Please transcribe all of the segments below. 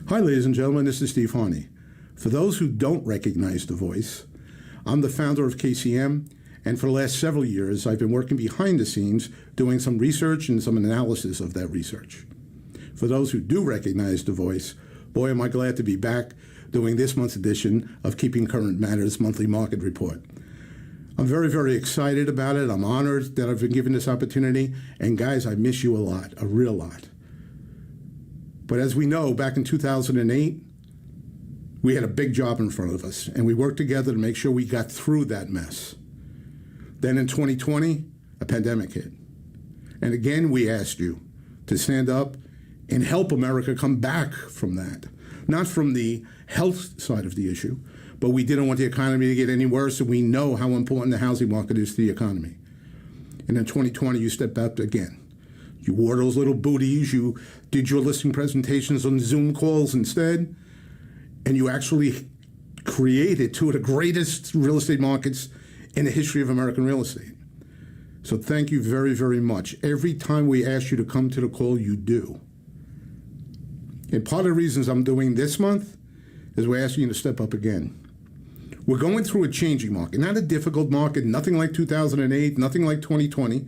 Hi, ladies and gentlemen, this is Steve Harney. For those who don't recognize the voice, I'm the founder of KCM, and for the last several years, I've been working behind the scenes doing some research and some analysis of that research. For those who do recognize the voice, boy, am I glad to be back doing this month's edition of Keeping Current Matters Monthly Market Report. I'm very, very excited about it. I'm honored that I've been given this opportunity. And guys, I miss you a lot, a real lot. But as we know, back in 2008, we had a big job in front of us, and we worked together to make sure we got through that mess. Then in 2020, a pandemic hit. And again, we asked you to stand up and help America come back from that. Not from the health side of the issue, but we didn't want the economy to get any worse, and we know how important the housing market is to the economy. And in 2020, you stepped up again. You wore those little booties, you did your listing presentations on Zoom calls instead, and you actually created two of the greatest real estate markets in the history of American real estate. So thank you very, very much. Every time we ask you to come to the call, you do. And part of the reasons I'm doing this month is we're asking you to step up again. We're going through a changing market, not a difficult market, nothing like 2008, nothing like 2020,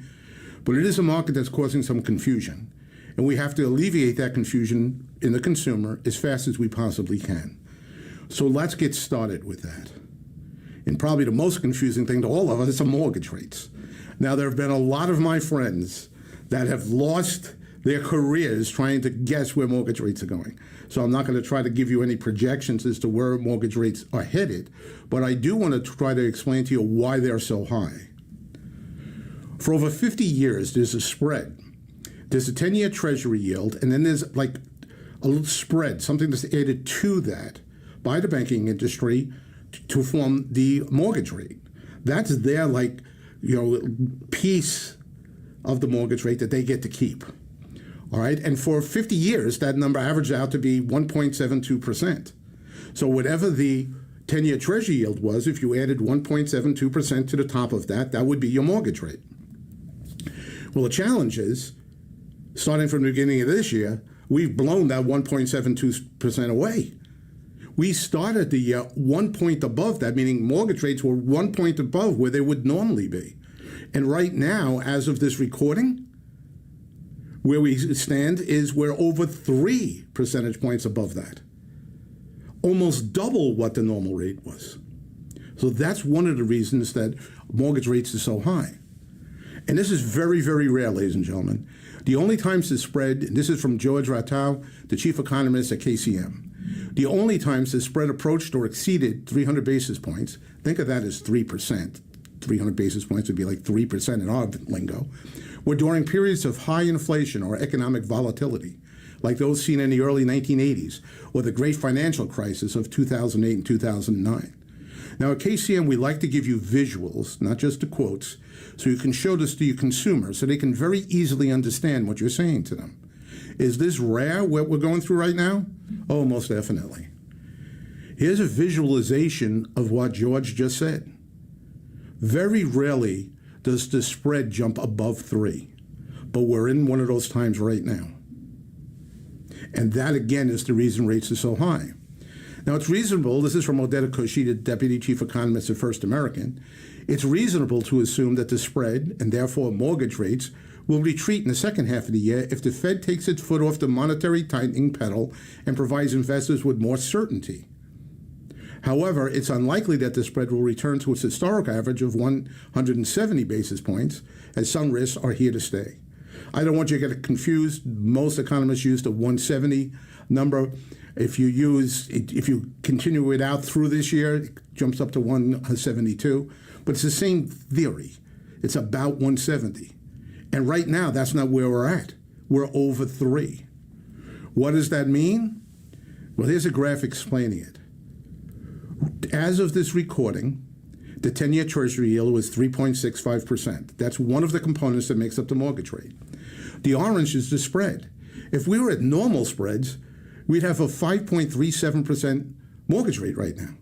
but it is a market that's causing some confusion. And we have to alleviate that confusion in the consumer as fast as we possibly can. So let's get started with that. And probably the most confusing thing to all of us is some mortgage rates. Now, there have been a lot of my friends that have lost their careers trying to guess where mortgage rates are going. So I'm not going to try to give you any projections as to where mortgage rates are headed, but I do want to try to explain to you why they're so high. For over 50 years, there's a spread. There's a 10-year Treasury yield, and then there's like a little spread, something that's added to that by the banking industry to form the mortgage rate. That's their piece of the mortgage rate that they get to keep. All right, and for 50 years, that number averaged out to be 1.72%. So whatever the 10-year Treasury yield was, if you added 1.72% to the top of that, that would be your mortgage rate. Well, the challenge is, starting from the beginning of this year, we've blown that 1.72% away. We started the year 1 point above that, meaning mortgage rates were 1 point above where they would normally be. And right now, as of this recording, where we stand is we're over 3 percentage points above that. Almost double what the normal rate was. So that's one of the reasons that mortgage rates are so high. And this is very, very rare, ladies and gentlemen. The only times the spread, and this is from George Rattow, the chief economist at KCM, the only times the spread approached or exceeded 300 basis points, think of that as 3%. 300 basis points would be like 3% in our lingo, were during periods of high inflation or economic volatility, like those seen in the early 1980s or the great financial crisis of 2008 and 2009. Now, at KCM, we like to give you visuals, not just the quotes, so you can show this to your consumers so they can very easily understand what you're saying to them. Is this rare, what we're going through right now? Oh, most definitely. Here's a visualization of what George just said. Very rarely does the spread jump above 3, but we're in one of those times right now. And that, again, is the reason rates are so high. Now, it's reasonable, this is from Odetta Cushy, the Deputy Chief Economist at First American, it's reasonable to assume that the spread, and therefore mortgage rates, will retreat in the second half of the year if the Fed takes its foot off the monetary tightening pedal and provides investors with more certainty. However, it's unlikely that the spread will return to its historic average of 170 basis points, as some risks are here to stay. I don't want you to get confused. Most economists use the 170 number. If you continue it out through this year, it jumps up to 172. But it's the same theory. It's about 170. And right now, that's not where we're at. We're over 3. What does that mean? Well, here's a graph explaining it. As of this recording, the 10-year Treasury yield was 3.65%. That's one of the components that makes up the mortgage rate. The orange is the spread. If we were at normal spreads, we'd have a 5.37% mortgage rate right now.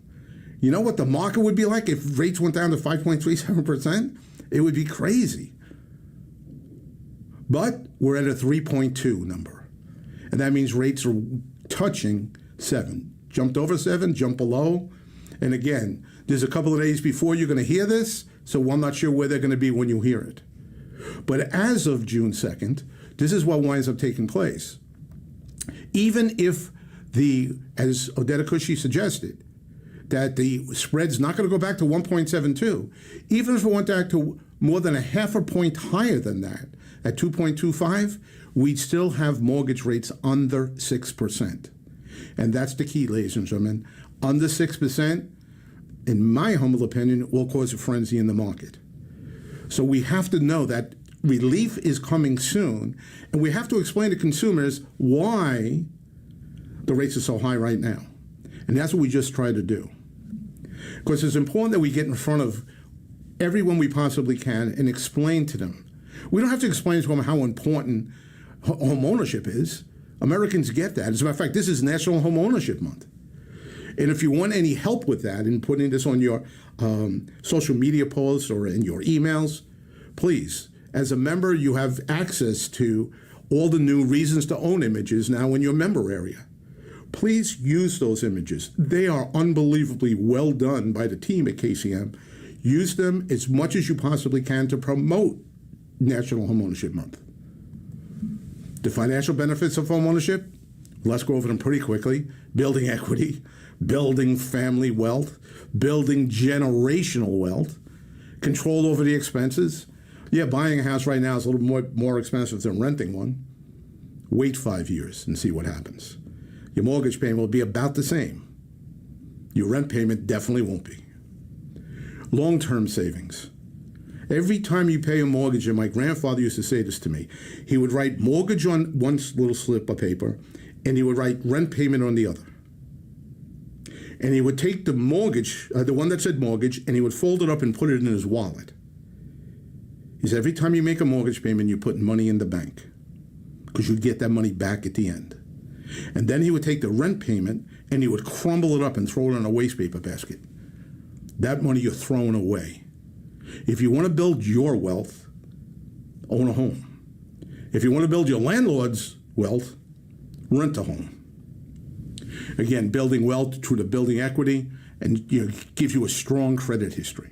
You know what the market would be like if rates went down to 5.37%? It would be crazy. But we're at a 3.2 number. And that means rates are touching 7. Jumped over 7, jump below. And again, there's a couple of days before you're going to hear this, so I'm not sure where they're going to be when you hear it. But as of June 2nd, this is what winds up taking place. Even if as Odetta Cushy suggested, that the spread's not going to go back to 1.72, even if it went back to more than a half a point higher than that, at 2.25, we'd still have mortgage rates under 6%. And that's the key, ladies and gentlemen. Under 6%, in my humble opinion, will cause a frenzy in the market. So we have to know that relief is coming soon, and we have to explain to consumers why the rates are so high right now. And that's what we just try to do. Because it's important that we get in front of everyone we possibly can and explain to them. We don't have to explain to them how important home ownership is. Americans get that. As a matter of fact, this is National Home Ownership Month. And if you want any help with that in putting this on your social media posts or in your emails, please, as a member, you have access to all the new reasons to own images now in your member area. Please use those images. They are unbelievably well done by the team at KCM. Use them as much as you possibly can to promote National Home Ownership Month. The financial benefits of home ownership, let's go over them pretty quickly. Building equity, building family wealth, building generational wealth, control over the expenses. Yeah, buying a house right now is a little more expensive than renting one. Wait 5 years and see what happens. Your mortgage payment will be about the same. Your rent payment definitely won't be. Long-term savings. Every time you pay a mortgage, and my grandfather used to say this to me, he would write mortgage on one little slip of paper, and he would write rent payment on the other. And he would take the mortgage, the one that said mortgage, and he would fold it up and put it in his wallet. He said, every time you make a mortgage payment, you put money in the bank, because you get that money back at the end. And then he would take the rent payment, and he would crumble it up and throw it in a waste paper basket. That money you're throwing away. If you want to build your wealth, own a home. If you want to build your landlord's wealth, rent a home. Again, building wealth through the building equity and gives you a strong credit history.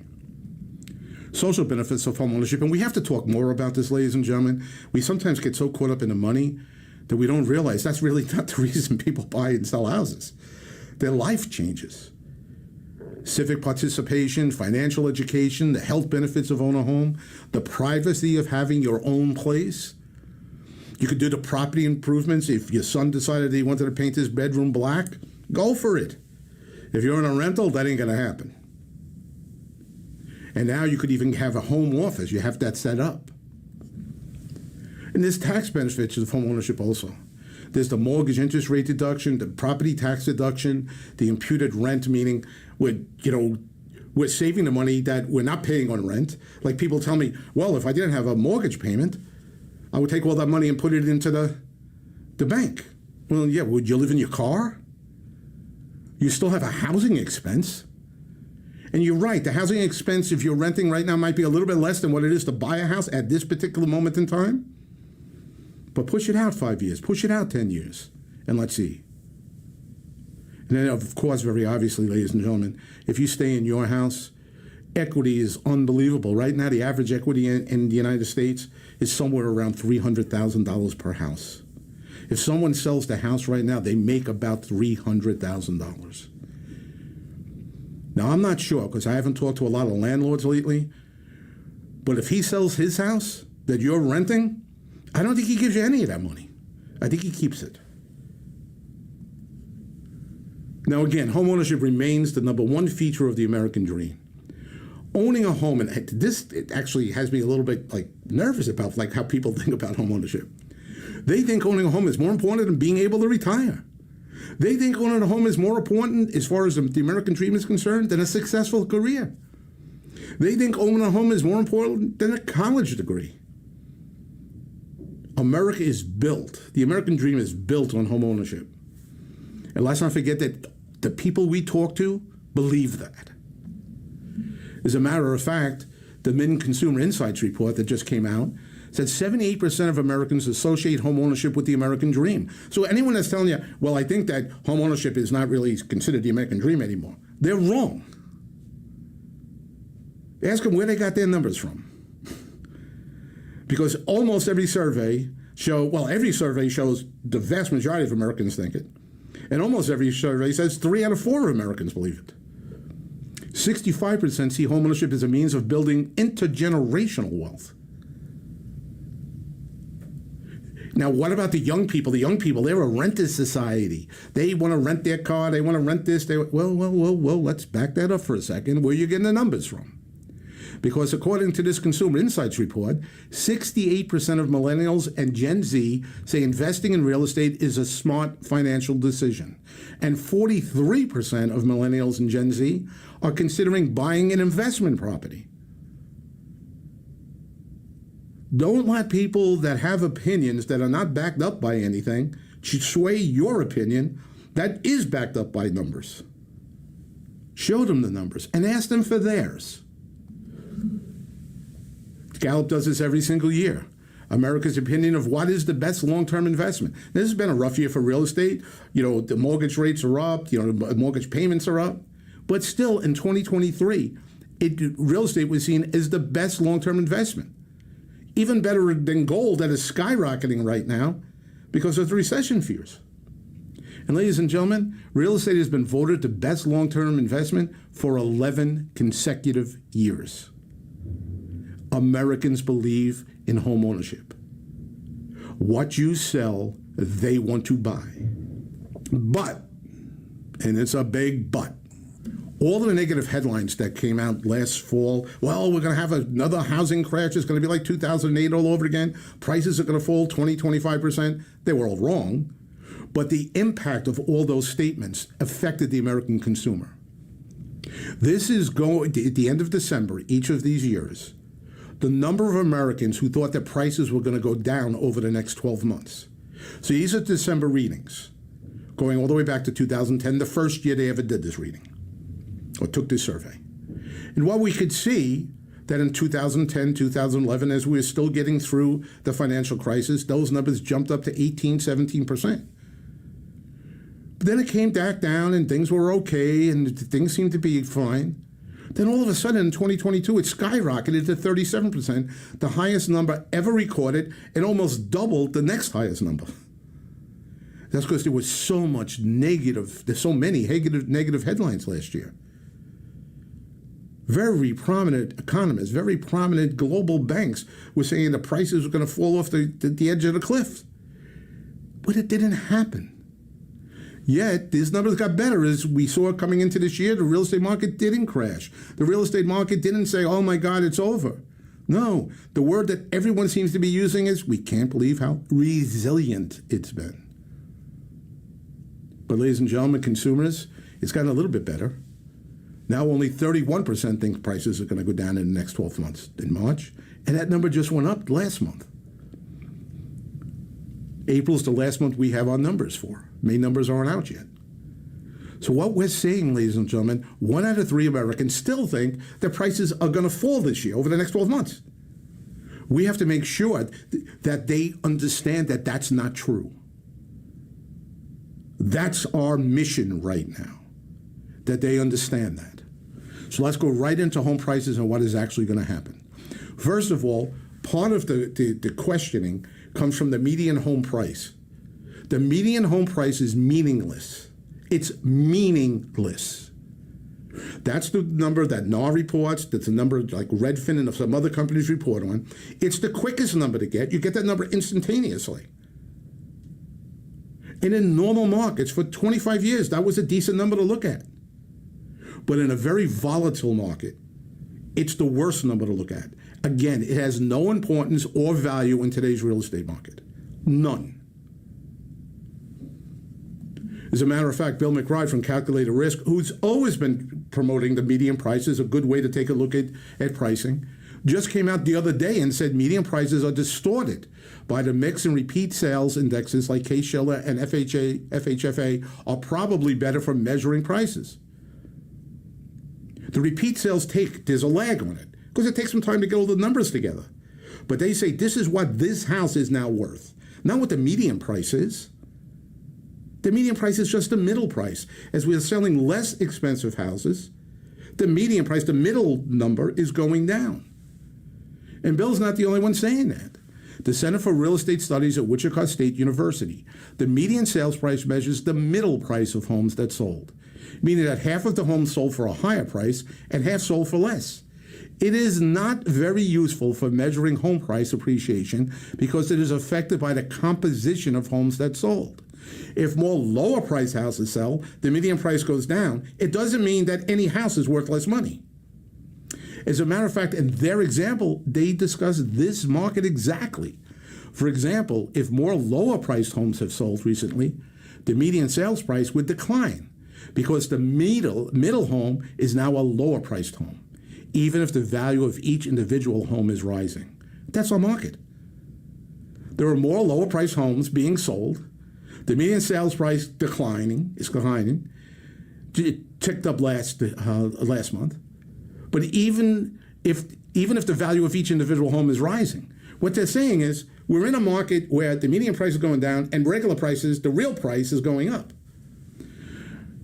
Social benefits of home ownership, and we have to talk more about this, ladies and gentlemen. We sometimes get so caught up in the money that we don't realize that's really not the reason people buy and sell houses. Their life changes. Civic participation, financial education, the health benefits of owning a home, the privacy of having your own place. You could do the property improvements. If your son decided he wanted to paint his bedroom black, go for it. If you're in a rental, that ain't going to happen. And now you could even have a home office. You have that set up. And there's tax benefits of home ownership also. There's the mortgage interest rate deduction, the property tax deduction, the imputed rent, meaning we're saving the money that we're not paying on rent. Like people tell me, well, if I didn't have a mortgage payment, I would take all that money and put it into the bank. Well, yeah, would you live in your car? You still have a housing expense. And you're right, the housing expense, if you're renting right now, might be a little bit less than what it is to buy a house at this particular moment in time. But push it out 5 years, push it out 10 years, and let's see. And then, of course, very obviously, ladies and gentlemen, if you stay in your house, equity is unbelievable. Right now, the average equity in the United States is somewhere around $300,000 per house. If someone sells the house right now, they make about $300,000. Now, I'm not sure, because I haven't talked to a lot of landlords lately, but if he sells his house that you're renting, I don't think he gives you any of that money. I think he keeps it. Now, again, home ownership remains the number one feature of the American dream. Owning a home, and this it actually has me a little bit nervous about how people think about home ownership. They think owning a home is more important than being able to retire. They think owning a home is more important as far as the American dream is concerned than a successful career. They think owning a home is more important than a college degree. America is built, the American dream is built on home ownership. And let's not forget that the people we talk to believe that. As a matter of fact, the Consumer Insights report that just came out said 78% of Americans associate home ownership with the American dream. So anyone that's telling you, well, I think that home ownership is not really considered the American dream anymore, they're wrong. Ask them where they got their numbers from. Because almost every survey every survey shows the vast majority of Americans think it. And almost every survey says 3 out of 4 Americans believe it. 65% see home ownership as a means of building intergenerational wealth. Now, what about the young people? The young people, they're a renter society. They want to rent their car. They want to rent this. Well, let's back that up for a second. Where are you getting the numbers from? Because according to this Consumer Insights report, 68% of millennials and Gen Z say investing in real estate is a smart financial decision. And 43% of millennials and Gen Z are considering buying an investment property. Don't let people that have opinions that are not backed up by anything sway your opinion that is backed up by numbers. Show them the numbers and ask them for theirs. Gallup does this every single year. America's opinion of what is the best long-term investment. This has been a rough year for real estate. The mortgage rates are up. The mortgage payments are up. But still, in 2023, real estate was seen as the best long-term investment. Even better than gold that is skyrocketing right now because of the recession fears. And ladies and gentlemen, real estate has been voted the best long-term investment for 11 consecutive years. Americans believe in home ownership. What you sell, they want to buy. But, and it's a big but, all the negative headlines that came out last fall, well, we're going to have another housing crash. It's going to be like 2008 all over again. Prices are going to fall 20, 25%. They were all wrong. But the impact of all those statements affected the American consumer. This is going, at the end of December, each of these years, the number of Americans who thought that prices were going to go down over the next 12 months. So these are December readings, going all the way back to 2010, the first year they ever did this reading, or took this survey. And what we could see that in 2010, 2011, as we were still getting through the financial crisis, those numbers jumped up to 18, 17%. But then it came back down and things were okay and things seemed to be fine. Then all of a sudden in 2022, it skyrocketed to 37%, the highest number ever recorded, and almost doubled the next highest number. That's because there was so much there's so many negative headlines last year. Very prominent economists, very prominent global banks were saying the prices were going to fall off the edge of the cliff. But it didn't happen. Yet, these numbers got better. As we saw coming into this year, the real estate market didn't crash. The real estate market didn't say, oh my God, it's over. No, the word that everyone seems to be using is, we can't believe how resilient it's been. But ladies and gentlemen, consumers, it's gotten a little bit better. Now only 31% think prices are going to go down in the next 12 months in March, and that number just went up last month. April's the last month we have our numbers for. May numbers aren't out yet. So what we're seeing, ladies and gentlemen, 1 out of 3 Americans still think that prices are going to fall this year over the next 12 months. We have to make sure that they understand that that's not true. That's our mission right now, that they understand that. So let's go right into home prices and what is actually going to happen. First of all, part of the questioning comes from the median home price. The median home price is meaningless. It's meaningless. That's the number that NAR reports. That's the number like Redfin and some other companies report on. It's the quickest number to get. You get that number instantaneously. And in normal markets for 25 years, that was a decent number to look at. But in a very volatile market, it's the worst number to look at. Again, it has no importance or value in today's real estate market. None. As a matter of fact, Bill McBride from Calculated Risk, who's always been promoting the median price as a good way to take a look at pricing, just came out the other day and said median prices are distorted by the mix and repeat sales indexes like Case-Shiller and FHFA are probably better for measuring prices. The repeat sales there's a lag on it because it takes some time to get all the numbers together. But they say this is what this house is now worth, not what the median price is. The median price is just the middle price. As we are selling less expensive houses, the median price, the middle number, is going down. And Bill's not the only one saying that. The Center for Real Estate Studies at Wichita State University, the median sales price measures the middle price of homes that sold, meaning that half of the homes sold for a higher price and half sold for less. It is not very useful for measuring home price appreciation because it is affected by the composition of homes that sold. If more lower price houses sell, the median price goes down. It doesn't mean that any house is worth less money. As a matter of fact, in their example, they discuss this market exactly. For example, if more lower priced homes have sold recently, the median sales price would decline because the middle home is now a lower priced home, even if the value of each individual home is rising. That's our market. There are more lower priced homes being sold. The median sales price is declining. It ticked up last month. But even if the value of each individual home is rising, what they're saying is we're in a market where the median price is going down and regular prices, the real price, is going up.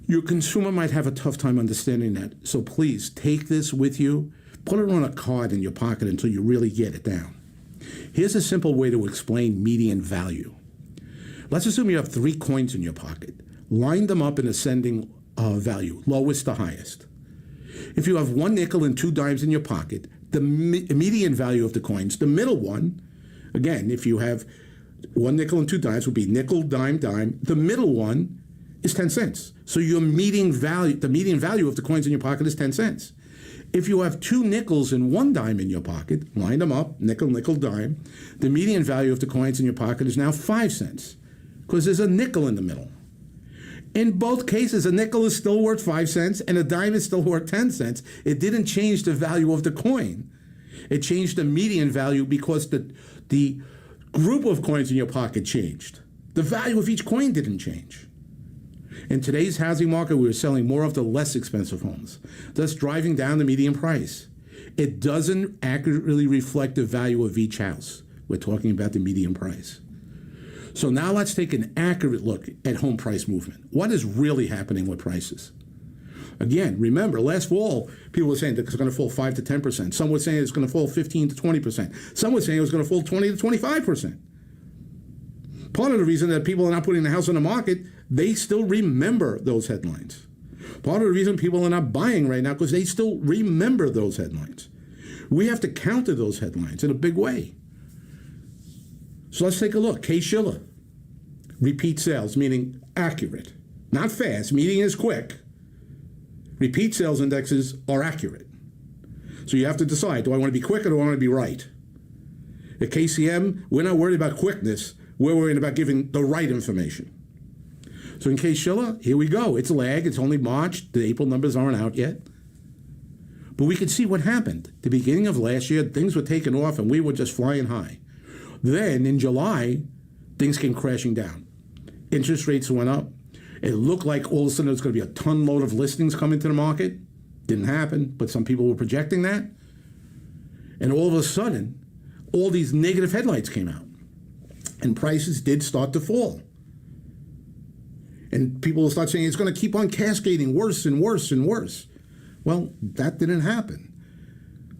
Your consumer might have a tough time understanding that. So please take this with you. Put it on a card in your pocket until you really get it down. Here's a simple way to explain median value. Let's assume you have 3 coins in your pocket. Line them up in ascending value, lowest to highest. If you have 1 nickel and 2 dimes in your pocket, the median value of the coins, the middle one, again, if you have 1 nickel and 2 dimes, would be nickel, dime, dime. The middle one is 10 cents. So your median value, the median value of the coins in your pocket is 10 cents. If you have 2 nickels and 1 dime in your pocket, line them up, nickel, nickel, dime, the median value of the coins in your pocket is now 5 cents. Because there's a nickel in the middle. In both cases, a nickel is still worth 5 cents and a dime is still worth 10 cents. It didn't change the value of the coin. It changed the median value because the group of coins in your pocket changed. The value of each coin didn't change. In today's housing market, we are selling more of the less expensive homes, thus driving down the median price. It doesn't accurately reflect the value of each house. We're talking about the median price. So now let's take an accurate look at home price movement. What is really happening with prices? Again, remember, last fall, people were saying that it's going to fall 5 to 10%. Some were saying it's going to fall 15 to 20%. Some were saying it was going to fall 20 to 25%. Part of the reason that people are not putting the house on the market, they still remember those headlines. Part of the reason people are not buying right now, because they still remember those headlines. We have to counter those headlines in a big way. So let's take a look. Case-Shiller. Repeat sales, meaning accurate. Not fast. Median is quick. Repeat sales indexes are accurate. So you have to decide, do I want to be quick or do I want to be right? At KCM, we're not worried about quickness. We're worried about giving the right information. So in Case-Shiller, here we go. It's lag. It's only March. The April numbers aren't out yet. But we could see what happened. The beginning of last year, things were taking off and we were just flying high. Then in July, things came crashing down. Interest rates went up. It looked like all of a sudden there's going to be a ton load of listings coming to the market. Didn't happen, but some people were projecting that. And all of a sudden, all these negative headlines came out. And prices did start to fall. And people will start saying it's going to keep on cascading worse and worse and worse. Well, that didn't happen.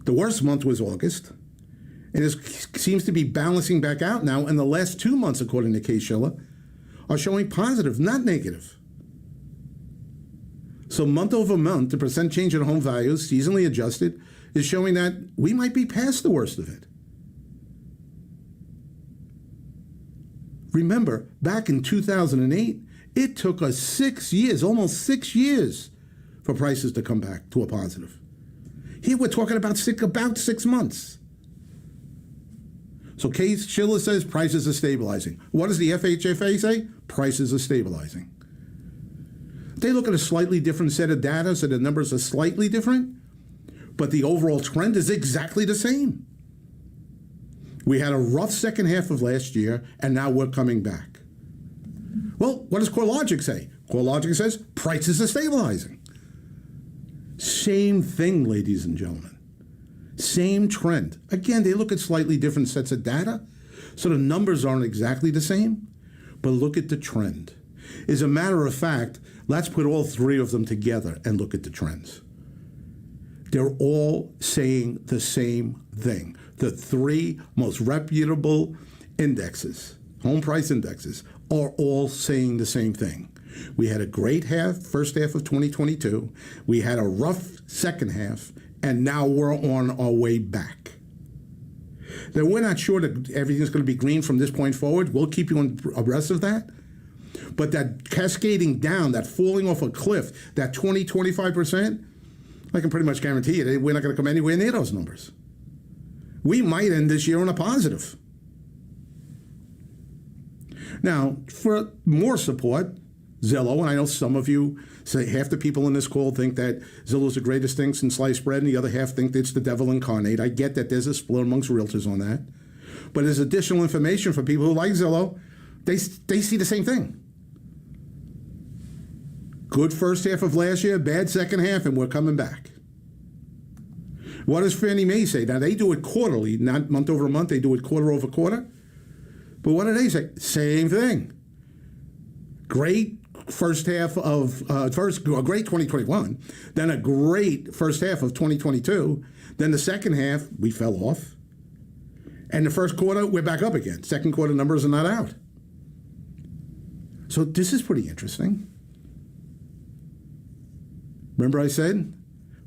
The worst month was August. And it seems to be balancing back out now. And the last 2 months, according to Case-Shiller, are showing positive, not negative. So month over month, the percent change in home values, seasonally adjusted, is showing that we might be past the worst of it. Remember, back in 2008, it took us 6 years, almost 6 years, for prices to come back to a positive. Here we're talking about 6 months. So Case-Shiller says prices are stabilizing. What does the FHFA say? Prices are stabilizing. They look at a slightly different set of data, so the numbers are slightly different, but the overall trend is exactly the same. We had a rough second half of last year, and now we're coming back. Well, what does CoreLogic say? CoreLogic says prices are stabilizing. Same thing, ladies and gentlemen. Same trend. Again, they look at slightly different sets of data, so the numbers aren't exactly the same, but look at the trend. As a matter of fact, let's put all three of them together and look at the trends. They're all saying the same thing. The three most reputable indexes, home price indexes, are all saying the same thing. We had a great first half of 2022. We had a rough second half, and now we're on our way back. Now, we're not sure that everything's going to be green from this point forward. We'll keep you abreast of that. But that cascading down, that falling off a cliff, that 20-25%, I can pretty much guarantee you that we're not going to come anywhere near those numbers. We might end this year on a positive. Now, for more support, Zillow, and I know some of you say half the people in this call think that Zillow is the greatest thing since sliced bread, and the other half think it's the devil incarnate. I get that there's a split amongst realtors on that. But as additional information for people who like Zillow, they see the same thing. Good first half of last year, bad second half, and we're coming back. What does Fannie Mae say? Now, they do it quarterly, not month over month. They do it quarter over quarter. But what do they say? Same thing. Great first half of, a great 2021, then a great first half of 2022. Then the second half, we fell off. And the first quarter, we're back up again. Second quarter numbers are not out. So this is pretty interesting. Remember I said,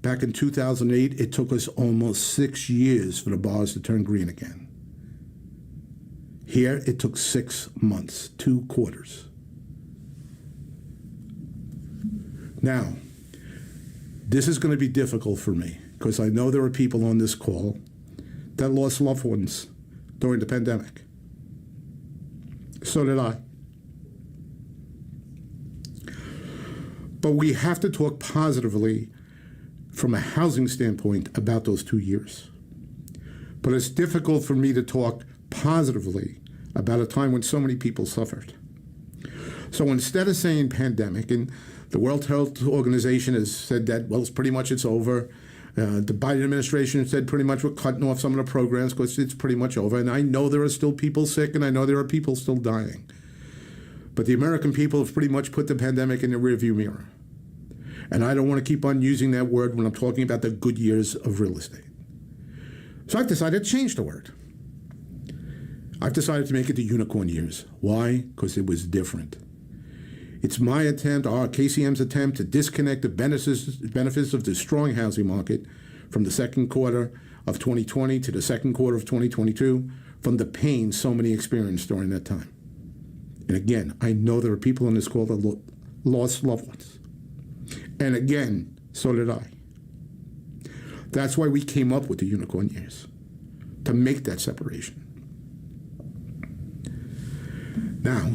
back in 2008, it took us almost 6 years for the bars to turn green again. Here, it took 6 months, 2 quarters. Now, this is going to be difficult for me because I know there are people on this call that lost loved ones during the pandemic. So did I. But we have to talk positively from a housing standpoint about those 2 years. But it's difficult for me to talk positively about a time when so many people suffered. So instead of saying pandemic, and the World Health Organization has said that, well, it's over. The Biden administration said pretty much we're cutting off some of the programs because it's pretty much over. And I know there are still people sick, and I know there are people still dying. But the American people have pretty much put the pandemic in the rearview mirror. And I don't want to keep on using that word when I'm talking about the good years of real estate. So I've decided to change the word. I've decided to make it the unicorn years. Why? Because it was different. It's my attempt, our KCM's attempt, to disconnect the benefits of the strong housing market from the second quarter of 2020 to the second quarter of 2022, from the pain so many experienced during that time. And again, I know there are people on this call that lost loved ones. And again, so did I. That's why we came up with the unicorn years, to make that separation. Now,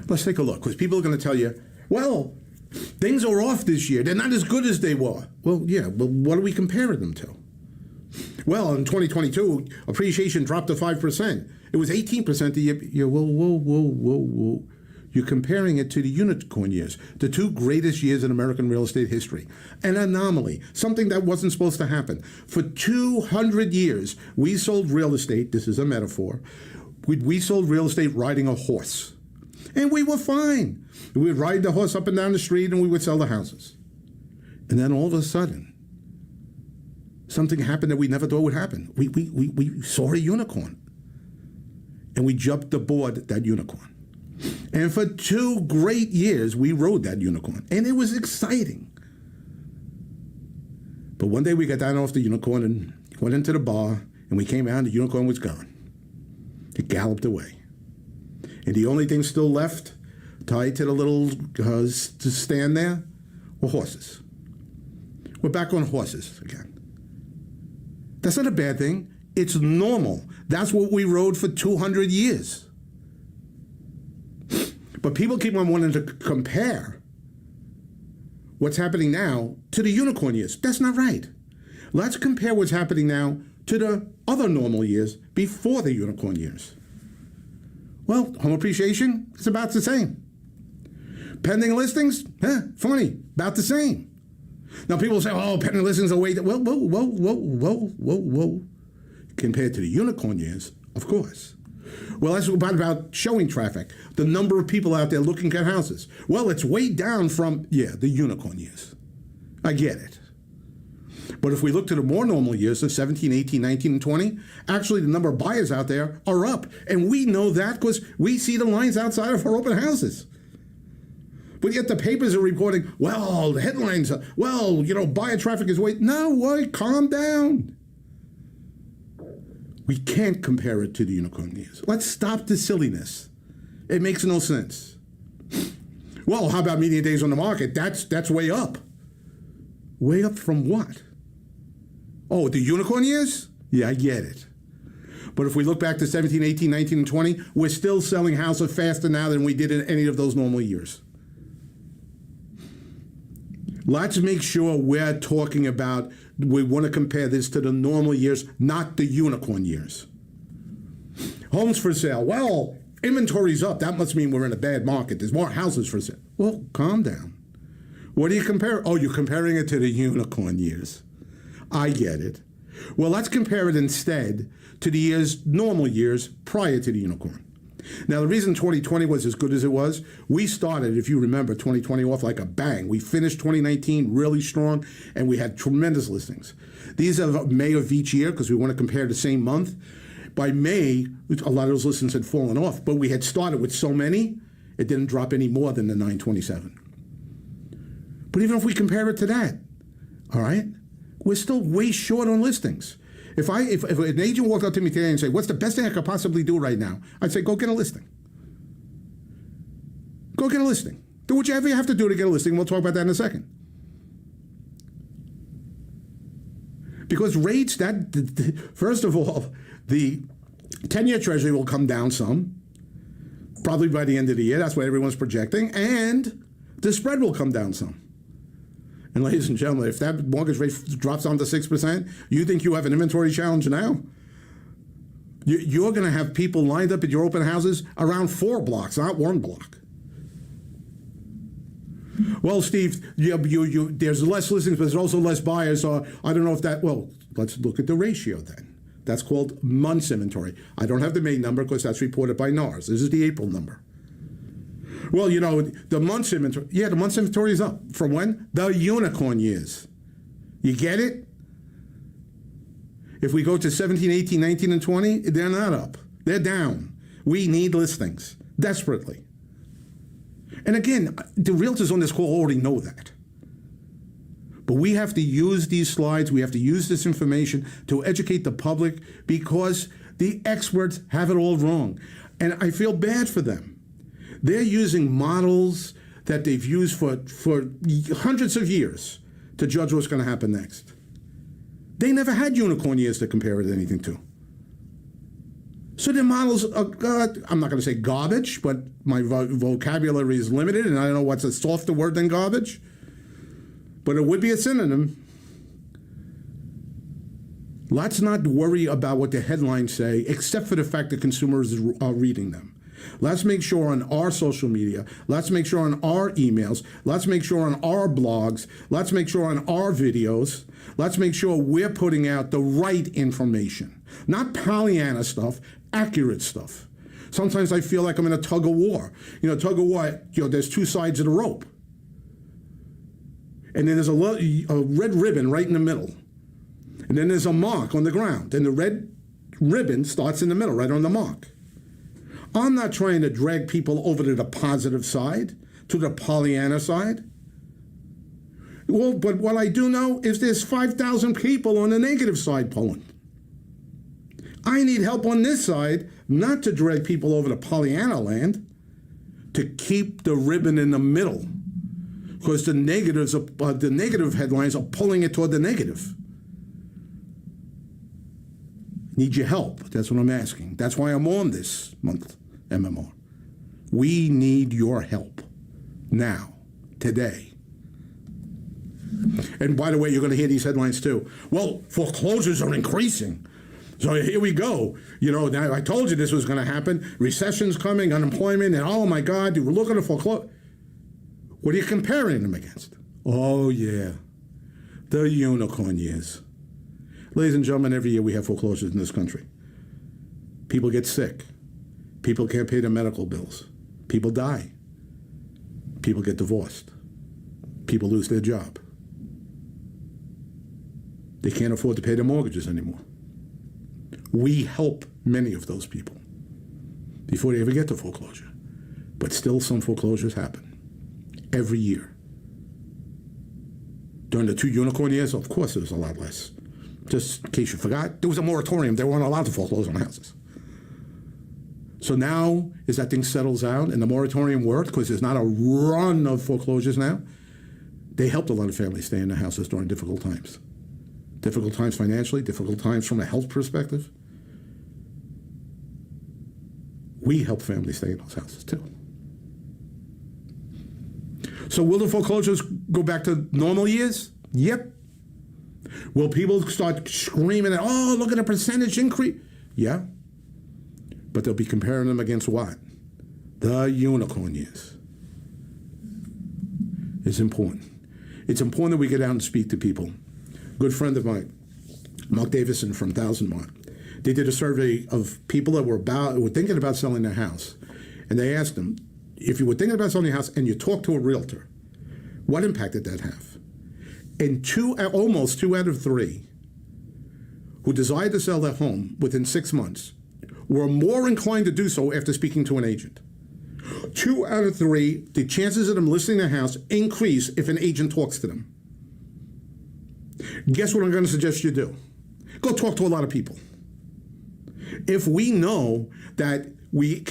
let's take a look, because people are going to tell you, well, things are off this year. They're not as good as they were. Well, yeah, but what are we comparing them to? Well, in 2022, appreciation dropped to 5%. It was 18% the year. Whoa. You're comparing it to the unicorn years, the 2 greatest years in American real estate history. An anomaly, something that wasn't supposed to happen. For 200 years, we sold real estate, this is a metaphor, we sold real estate riding a horse. And we were fine. We would ride the horse up and down the street and we would sell the houses. And then all of a sudden, something happened that we never thought would happen. We saw a unicorn. And we jumped aboard that unicorn. And for 2 great years, we rode that unicorn. And it was exciting. But one day we got down off the unicorn and went into the bar, and we came out and the unicorn was gone. It galloped away. And the only thing still left, tied to the little stand there, were horses. We're back on horses again. That's not a bad thing. It's normal. That's what we rode for 200 years. But people keep on wanting to compare what's happening now to the unicorn years. That's not right. Let's compare what's happening now to the other normal years before the unicorn years. Well, home appreciation is about the same. Pending listings, funny, about the same. Now people say, oh, pending listings are way down. Well, whoa. Compared to the unicorn years, of course. Well, that's about showing traffic, the number of people out there looking at houses. Well, it's way down from, the unicorn years. I get it. But if we look to the more normal years of 17, 18, 19, and 20, actually the number of buyers out there are up. And we know that because we see the lines outside of our open houses. But yet the papers are reporting, well, the headlines are, buyer traffic is way. No, wait, calm down. We can't compare it to the unicorn years. Let's stop the silliness. It makes no sense. Well, how about median days on the market? That's way up. Way up from what? Oh, the unicorn years? Yeah, I get it. But if we look back to 17, 18, 19, and 20, we're still selling houses faster now than we did in any of those normal years. Let's make sure we're talking about, we want to compare this to the normal years, not the unicorn years. Homes for sale. Well, inventory's up. That must mean we're in a bad market. There's more houses for sale. Well, calm down. What do you compare? Oh, you're comparing it to the unicorn years. I get it. Well, let's compare it instead to the normal years prior to the unicorn. Now, the reason 2020 was as good as it was, we started, if you remember, 2020 off like a bang. We finished 2019 really strong, and we had tremendous listings. These are May of each year because we want to compare the same month. By May, a lot of those listings had fallen off, but we had started with so many, it didn't drop any more than the 927. But even if we compare it to that, all right, we're still way short on listings. If an agent walked up to me today and said, what's the best thing I could possibly do right now? I'd say, go get a listing. Go get a listing. Do whatever you have to do to get a listing. We'll talk about that in a second. Because rates, first of all, the 10-year Treasury will come down some, probably by the end of the year. That's what everyone's projecting. And the spread will come down some. And ladies and gentlemen, if that mortgage rate drops down to 6%, you think you have an inventory challenge now? You're going to have people lined up at your open houses around 4 blocks, not 1 block. Well, Steve, there's less listings, but there's also less buyers. So I don't know if that, well, let's look at the ratio then. That's called months inventory. I don't have the May number because that's reported by NARS. This is the April number. Well, the month's inventory, the month's inventory is up. From when? The unicorn years. You get it? If we go to 17, 18, 19, and 20, they're not up. They're down. We need listings, desperately. And again, the realtors on this call already know that. But we have to use these slides, we have to use this information to educate the public because the experts have it all wrong. And I feel bad for them. They're using models that they've used for hundreds of years to judge what's going to happen next. They never had unicorn years to compare it to anything to. So their models are, I'm not going to say garbage, but my vocabulary is limited, and I don't know what's a softer word than garbage, but it would be a synonym. Let's not worry about what the headlines say, except for the fact that consumers are reading them. Let's make sure on our social media, let's make sure on our emails, let's make sure on our blogs, let's make sure on our videos, let's make sure we're putting out the right information. Not Pollyanna stuff, accurate stuff. Sometimes I feel like I'm in a tug of war. Tug of war, there's 2 sides of the rope. And then there's a red ribbon right in the middle. And then there's a mark on the ground. And the red ribbon starts in the middle, right on the mark. I'm not trying to drag people over to the positive side, to the Pollyanna side. Well, but what I do know is there's 5,000 people on the negative side pulling. I need help on this side, not to drag people over to Pollyanna land, to keep the ribbon in the middle, because the negative headlines are pulling it toward the negative. Need your help. That's what I'm asking. That's why I'm on this month, MMR. We need your help now, today. And by the way, you're going to hear these headlines too. Well, foreclosures are increasing. So here we go. Now I told you this was going to happen. Recession's coming, unemployment, and oh my God, you were looking at foreclosure. What are you comparing them against? Oh yeah. The unicorn years. Ladies and gentlemen, every year we have foreclosures in this country. People get sick. People can't pay their medical bills. People die. People get divorced. People lose their job. They can't afford to pay their mortgages anymore. We help many of those people before they ever get to foreclosure. But still, some foreclosures happen every year. During the 2 unicorn years, of course, there was a lot less. Just in case you forgot, there was a moratorium. They weren't allowed to foreclose on houses. So now, as that thing settles out and the moratorium worked, because there's not a run of foreclosures now, they helped a lot of families stay in their houses during difficult times. Difficult times financially, difficult times from a health perspective. We help families stay in those houses too. So will the foreclosures go back to normal years? Yep. Will people start screaming at, oh, look at the percentage increase? Yeah. But they'll be comparing them against what? The unicorn years. It's important. It's important that we get out and speak to people. Good friend of mine, Mark Davison from Thousand Mark, they did a survey of people that were thinking about selling their house. And they asked them, if you were thinking about selling your house and you talked to a realtor, what impact did that have? And almost 2 out of 3 who decided to sell their home within 6 months were more inclined to do so after speaking to an agent. 2 out of 3, the chances of them listing their house increase if an agent talks to them. Guess what I'm going to suggest you do? Go talk to a lot of people. If we know that we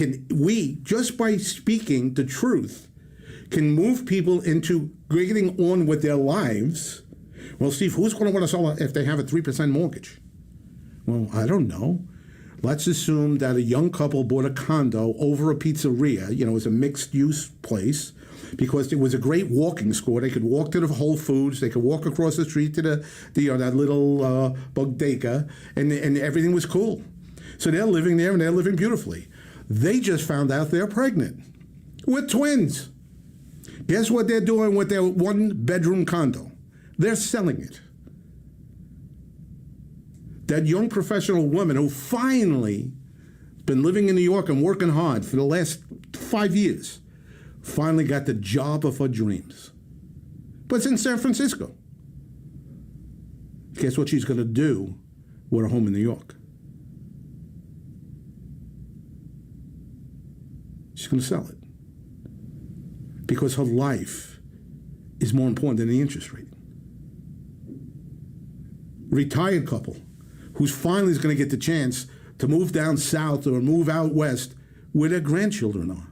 just by speaking the truth can move people into getting on with their lives. Well, Steve, who's going to want to sell if they have a 3% mortgage? Well, I don't know. Let's assume that a young couple bought a condo over a pizzeria. It was a mixed-use place because it was a great walking score. They could walk to the Whole Foods. They could walk across the street to that little bodega, and everything was cool. So they're living there, and they're living beautifully. They just found out they're pregnant with twins. Guess what they're doing with their 1-bedroom condo? They're selling it. That young professional woman who finally been living in New York and working hard for the last 5 years finally got the job of her dreams. But it's in San Francisco. Guess what she's going to do with her home in New York? She's going to sell it. Because her life is more important than the interest rate. Retired couple who's finally is going to get the chance to move down south or move out west where their grandchildren are.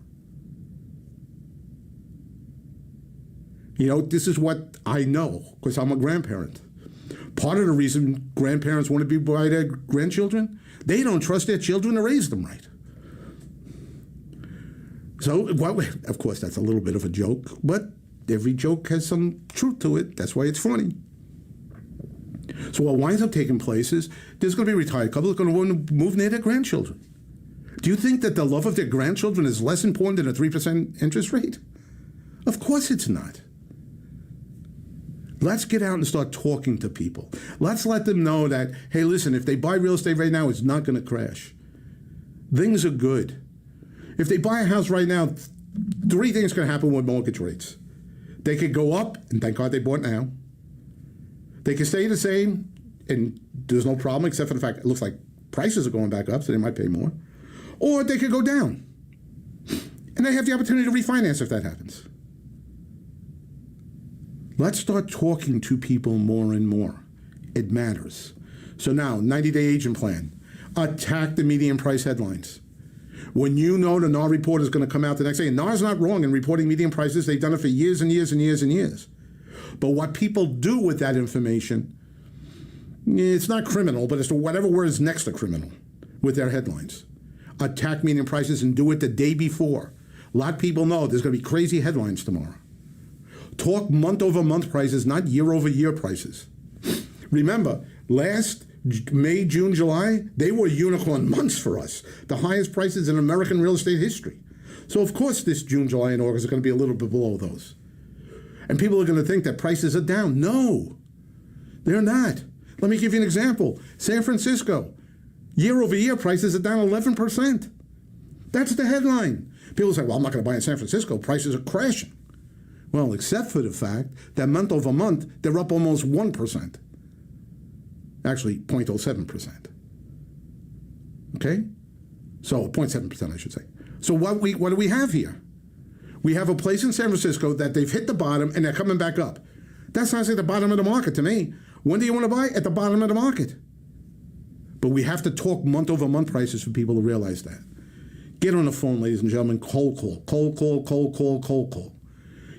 This is what I know because I'm a grandparent. Part of the reason grandparents want to be by their grandchildren, they don't trust their children to raise them right. So, of course, that's a little bit of a joke, but every joke has some truth to it. That's why it's funny. So what winds up taking place is there's going to be a retired couple that's going to want to move near their grandchildren. Do you think that the love of their grandchildren is less important than a 3% interest rate? Of course it's not. Let's get out and start talking to people. Let's let them know that, hey, listen, if they buy real estate right now, it's not going to crash. Things are good. If they buy a house right now, 3 things can happen with mortgage rates. They could go up, and thank God they bought now. They could stay the same, and there's no problem except for the fact it looks like prices are going back up, so they might pay more. Or they could go down. And they have the opportunity to refinance if that happens. Let's start talking to people more and more. It matters. So now, 90-day agent plan. Attack the median price headlines. When you know the NAR report is going to come out the next day, and NAR's not wrong in reporting median prices. They've done it for years and years and years and years. But what people do with that information, it's not criminal, but it's whatever word is next to criminal with their headlines. Attack median prices and do it the day before. A lot of people know there's going to be crazy headlines tomorrow. Talk month-over-month prices, not year-over-year prices. Remember, last May, June, July, they were unicorn months for us. The highest prices in American real estate history. So, of course, this June, July, and August are going to be a little bit below those. And people are going to think that prices are down. No. They're not. Let me give you an example. San Francisco, year over year, prices are down 11%. That's the headline. People say, well, I'm not going to buy in San Francisco. Prices are crashing. Well, except for the fact that month over month, they're up almost 1%. Actually, 0.07%. Okay? So 0.7%, I should say. So what do we have here? We have a place in San Francisco that they've hit the bottom and they're coming back up. That sounds like the bottom of the market to me. When do you want to buy? At the bottom of the market. But we have to talk month over month prices for people to realize that. Get on the phone, ladies and gentlemen. Cold call.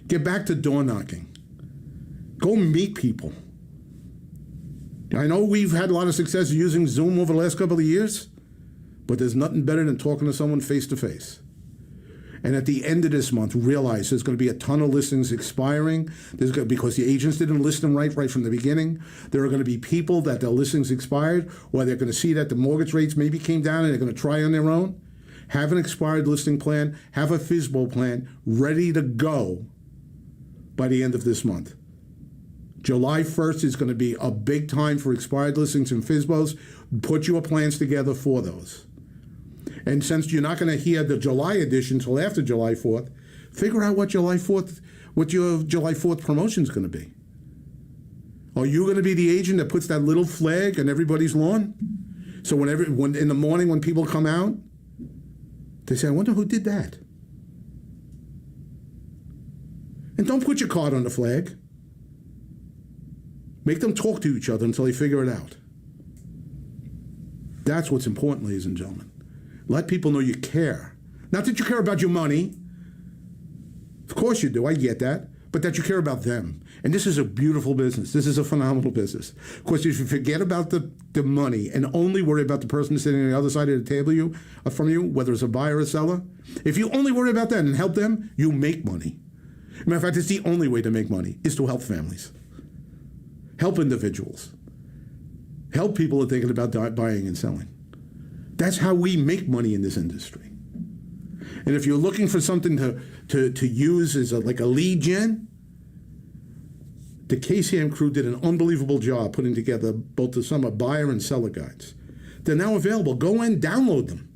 Get back to door knocking. Go meet people. I know we've had a lot of success using Zoom over the last couple of years, but there's nothing better than talking to someone face to face. And at the end of this month, realize there's going to be a ton of listings expiring. Because the agents didn't list them right from the beginning. There are going to be people that their listings expired, or they're going to see that the mortgage rates maybe came down and they're going to try on their own. Have an expired listing plan. Have a FSBO plan ready to go by the end of this month. July 1st is going to be a big time for expired listings and FSBOs. Put your plans together for those. And since you're not going to hear the July edition until after July 4th, figure out what your July 4th promotion is going to be. Are you going to be the agent that puts that little flag on everybody's lawn? So when in the morning when people come out, they say, I wonder who did that. And don't put your card on the flag. Make them talk to each other until they figure it out. That's what's important, ladies and gentlemen. Let people know you care. Not that you care about your money. Of course you do, I get that. But that you care about them. And this is a beautiful business. This is a phenomenal business. Of course, if you forget about the money and only worry about the person sitting on the other side of the table from you, whether it's a buyer or a seller, if you only worry about that and help them, you make money. As a matter of fact, it's the only way to make money, is to help families. Help individuals. Help people who are thinking about buying and selling. That's how we make money in this industry. And if you're looking for something to use as like a lead gen, the KCM crew did an unbelievable job putting together both the summer buyer and seller guides. They're now available. Go in, download them.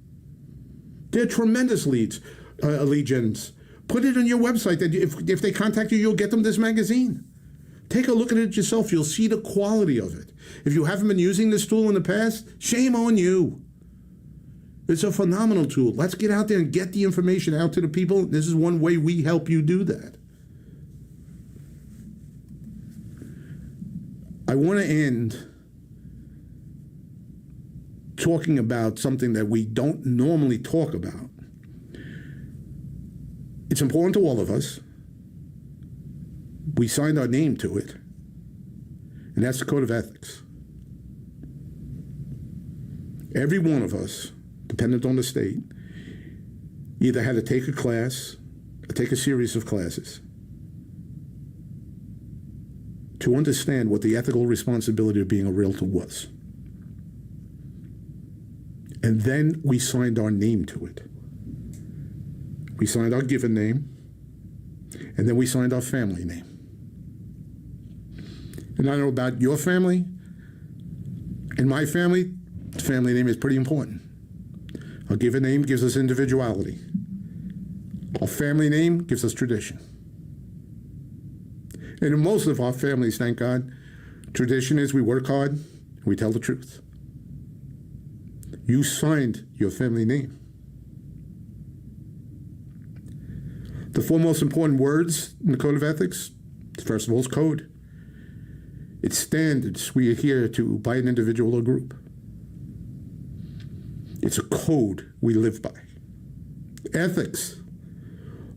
They're tremendous lead gens. Put it on your website that if they contact you, you'll get them this magazine. Take a look at it yourself. You'll see the quality of it. If you haven't been using this tool in the past, shame on you. It's a phenomenal tool. Let's get out there and get the information out to the people. This is one way we help you do that. I want to end talking about something that we don't normally talk about. It's important to all of us. We signed our name to it, and that's the Code of Ethics. Every one of us, dependent on the state, either had to take a class or take a series of classes to understand what the ethical responsibility of being a realtor was. And then we signed our name to it. We signed our given name, and then we signed our family name. And I know about your family and my family, the family name is pretty important. Our given name gives us individuality. Our family name gives us tradition. And in most of our families, thank God, tradition is we work hard and we tell the truth. You signed your family name. The four most important words in the Code of Ethics, first of all, is code. It's standards we adhere to by an individual or group. It's a code we live by. Ethics,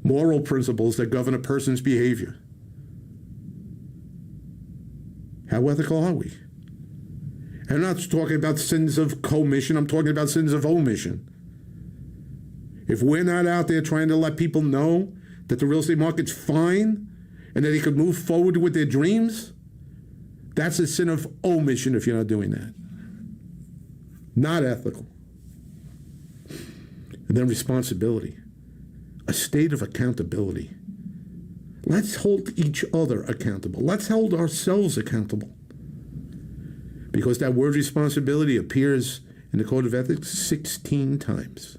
moral principles that govern a person's behavior. How ethical are we? I'm not talking about sins of commission, I'm talking about sins of omission. If we're not out there trying to let people know that the real estate market's fine and that they could move forward with their dreams, that's a sin of omission if you're not doing that. Not ethical. And then responsibility, a state of accountability. Let's hold each other accountable. Let's hold ourselves accountable. because that word responsibility appears in the Code of Ethics 16 times.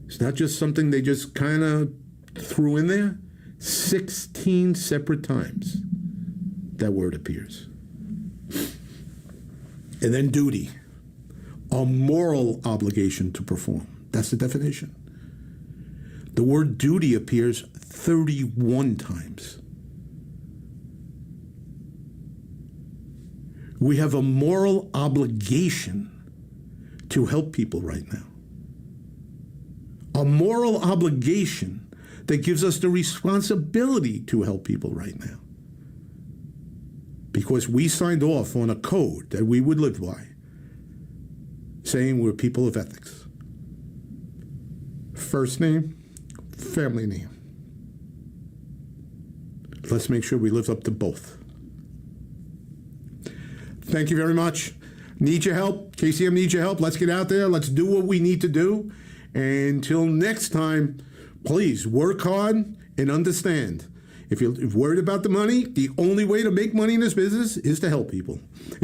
It's not just something they just kind of threw in there. 16 separate times that word appears. And then duty, a moral obligation to perform. That's the definition. The word duty appears 31 times. We have a moral obligation to help people right now. A moral obligation that gives us the responsibility to help people right now. Because we signed off on a code that we would live by, saying we're people of ethics. First name, family name. Let's make sure we live up to both. Thank you very much. Need your help. KCM needs your help. Let's get out there. Let's do what we need to do. Until next time, please work hard and understand. If you're worried about the money, the only way to make money in this business is to help people. If